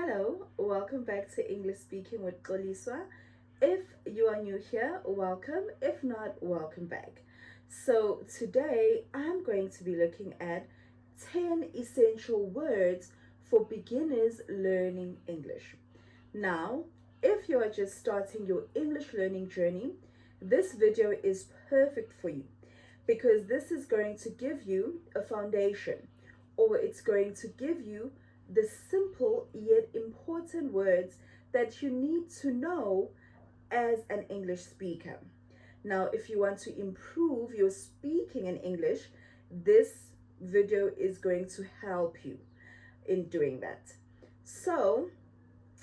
Hello, welcome back to English Speaking with Koliswa. If you are new here, welcome. If not, welcome back. So, today I'm going to be looking at 10 essential words for beginners learning English. Now, if you are just starting your English learning journey, this video is perfect for you because this is going to give you a foundation, or it's going to give you the simple yet important words that you need to know as an English speaker. Now, if you want to improve your speaking in English, this video is going to help you in doing that. So,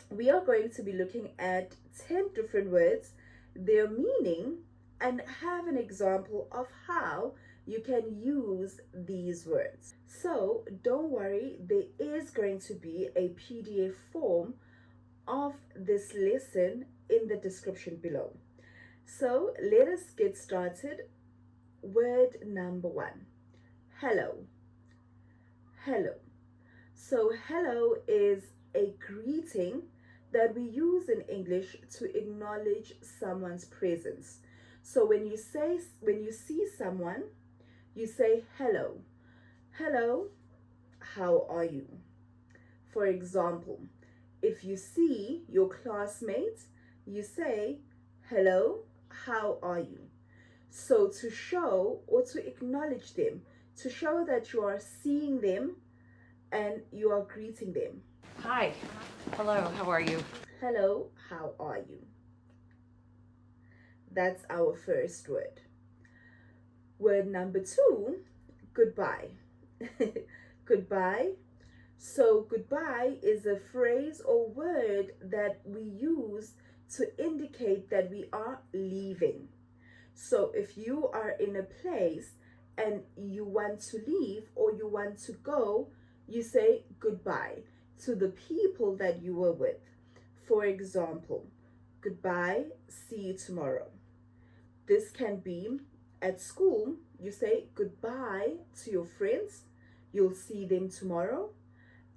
we are going to be looking at 10 different words, their meaning, and have an example of how you can use these words. So don't worry, there is going to be a PDF form of this lesson in the description below. So let us get started. Word number 1, hello. Hello. So hello is a greeting that we use in English to acknowledge someone's presence. So when you see someone, you say hello. Hello, how are you? For example, if you see your classmates, you say hello, how are you? So to show or to acknowledge them, to show that you are seeing them and you are greeting them. Hi. Hello, how are you? Hello, how are you? That's our first word. Word number 2, goodbye. Goodbye. So goodbye is a phrase or word that we use to indicate that we are leaving. So if you are in a place and you want to leave or you want to go, you say goodbye to the people that you were with. For example, goodbye, see you tomorrow. This can be at school, you say goodbye to your friends, you'll see them tomorrow.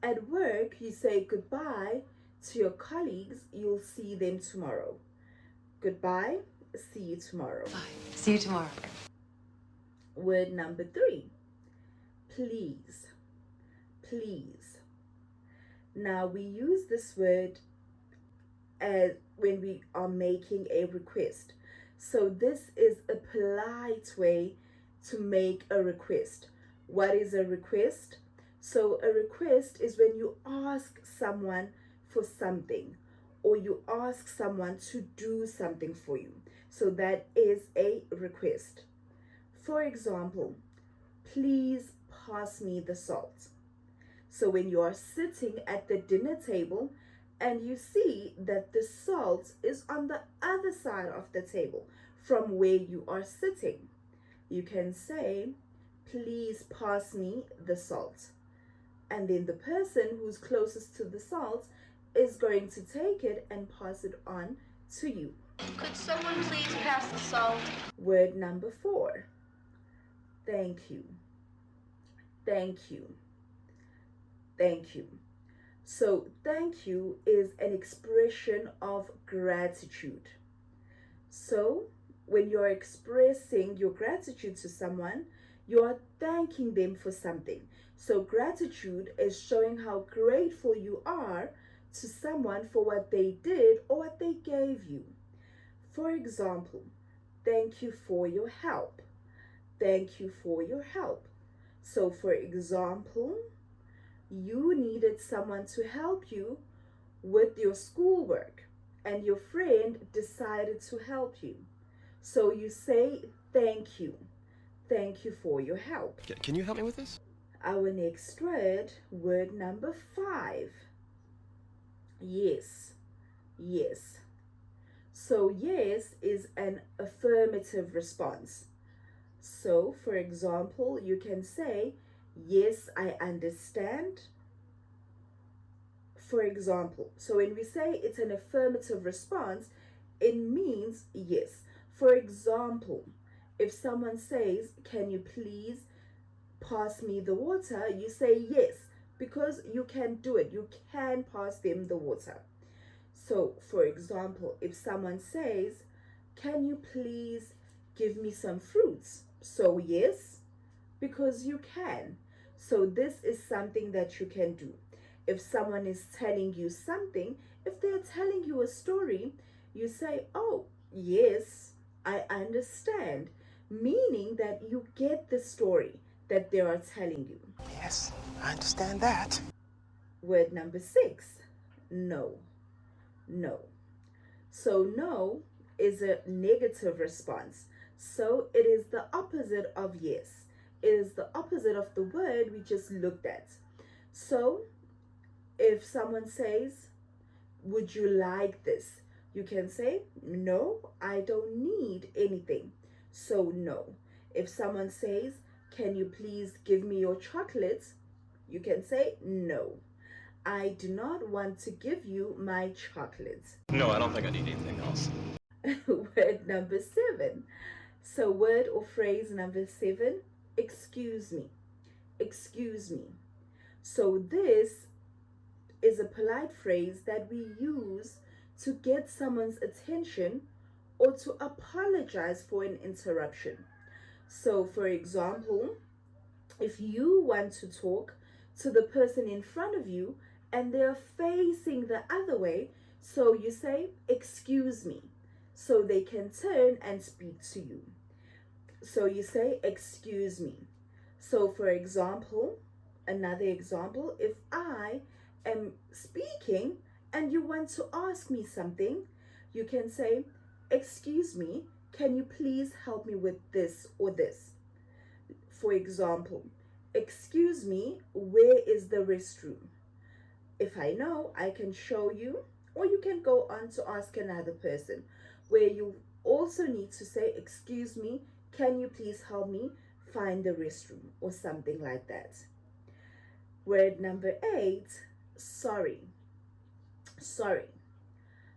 At work, you say goodbye to your colleagues, you'll see them tomorrow. Goodbye, see you tomorrow. Bye. See you tomorrow. Word number 3, please. Please. Now we use this word as when we are making a request. So this is a polite way to make a request. What is a request? So a request is when you ask someone for something or you ask someone to do something for you. So that is a request. For example, please pass me the salt. So when you are sitting at the dinner table and you see that the salt is on the other side of the table from where you are sitting, you can say, please pass me the salt. And then the person who's closest to the salt is going to take it and pass it on to you. Could someone please pass the salt? Word number 4, thank you. Thank you. Thank you. So thank you is an expression of gratitude. So when you're expressing your gratitude to someone, you are thanking them for something. So gratitude is showing how grateful you are to someone for what they did or what they gave you. For example, thank you for your help. Thank you for your help. So for example, you needed someone to help you with your schoolwork and your friend decided to help you. So you say thank you. Thank you for your help. Can you help me with this? Our next word number 5. Yes. Yes. So yes is an affirmative response. So for example, you can say, yes, I understand. For example, so when we say it's an affirmative response, it means yes. For example, if someone says, can you please pass me the water? You say, yes, because you can do it. You can pass them the water. So, for example, if someone says, "Can you please give me some fruits?" So, yes, because you can. So, this is something that you can do. If someone is telling you something, if they're telling you a story, you say, "Oh, yes, I understand," meaning that you get the story that they are telling you. Yes, I understand that. Word number 6, no. No. So, no is a negative response. So, it is the opposite of yes. It is the opposite of the word we just looked at. So, if someone says, "Would you like this?" you can say, "No, I don't need anything." So, no. If someone says, "Can you please give me your chocolates?" you can say, "No, I do not want to give you my chocolates." No, I don't think I need anything else. Word number 7. So, word or phrase number 7, excuse me. Excuse me. So, this is a polite phrase that we use to get someone's attention or to apologize for an interruption. So, for example, if you want to talk to the person in front of you and they're facing the other way, so you say, "Excuse me," so they can turn and speak to you. So you say, "Excuse me." So, for example, another example, if I am speaking and you want to ask me something, you can say, "Excuse me, can you please help me with this or this?" For example, "Excuse me, where is the restroom?" If I know, I can show you, or you can go on to ask another person, where you also need to say, "Excuse me, can you please help me find the restroom?" or something like that. Word number 8, sorry. Sorry.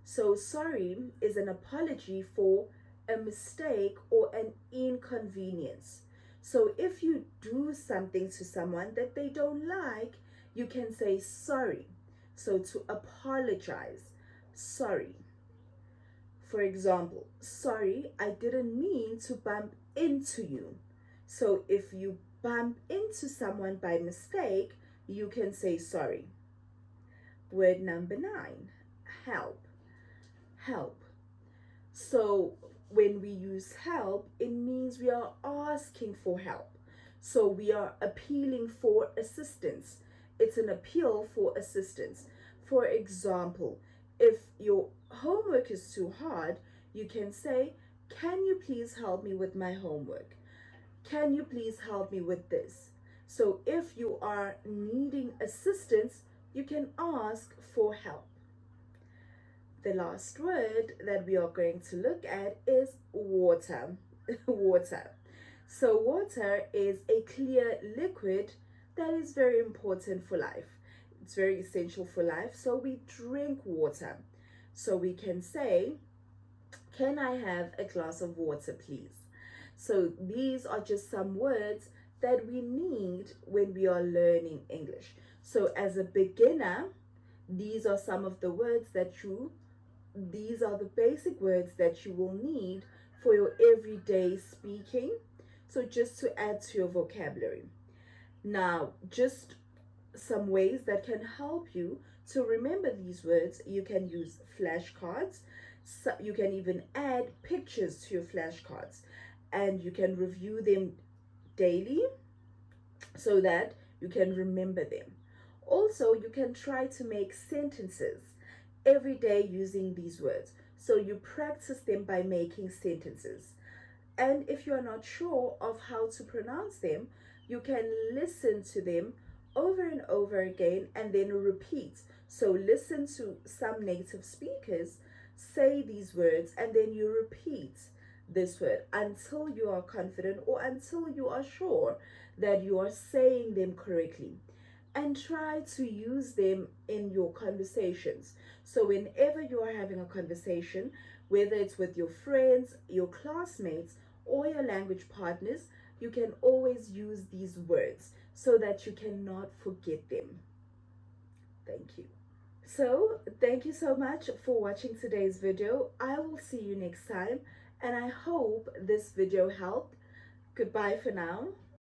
So, sorry is an apology for a mistake or an inconvenience. So, if you do something to someone that they don't like, you can say sorry. So, to apologize, sorry. For example, "Sorry, I didn't mean to bump into you." So, if you bump into someone by mistake, you can say sorry. Word number 9, help. Help. So, when we use help, it means we are asking for help. So, we are appealing for assistance. It's an appeal for assistance. For example, if your homework is too hard, you can say, "Can you please help me with my homework? Can you please help me with this?" So, if you are needing assistance, you can ask for help. The last word that we are going to look at is water. Water. So, water is a clear liquid that is very important for life. It's very essential for life. So, we drink water. So, we can say, "Can I have a glass of water, please?" So, these are just some words that we need when we are learning English. So, as a beginner, these are some of the words that these are the basic words that you will need for your everyday speaking. So, just to add to your vocabulary. Now, just some ways that can help you to remember these words: you can use flashcards. So you can even add pictures to your flashcards, and you can review them daily so that you can remember them. Also, you can try to make sentences every day using these words. So you practice them by making sentences. And if you are not sure of how to pronounce them, you can listen to them over and over again and then repeat. So listen to some native speakers say these words and then you repeat this word until you are confident or until you are sure that you are saying them correctly. And try to use them in your conversations. So, whenever you are having a conversation, whether it's with your friends, your classmates, or your language partners, you can always use these words so that you cannot forget them. thank you. So thank you so much for watching today's video. I will see you next time, and I hope this video helped. Goodbye for now.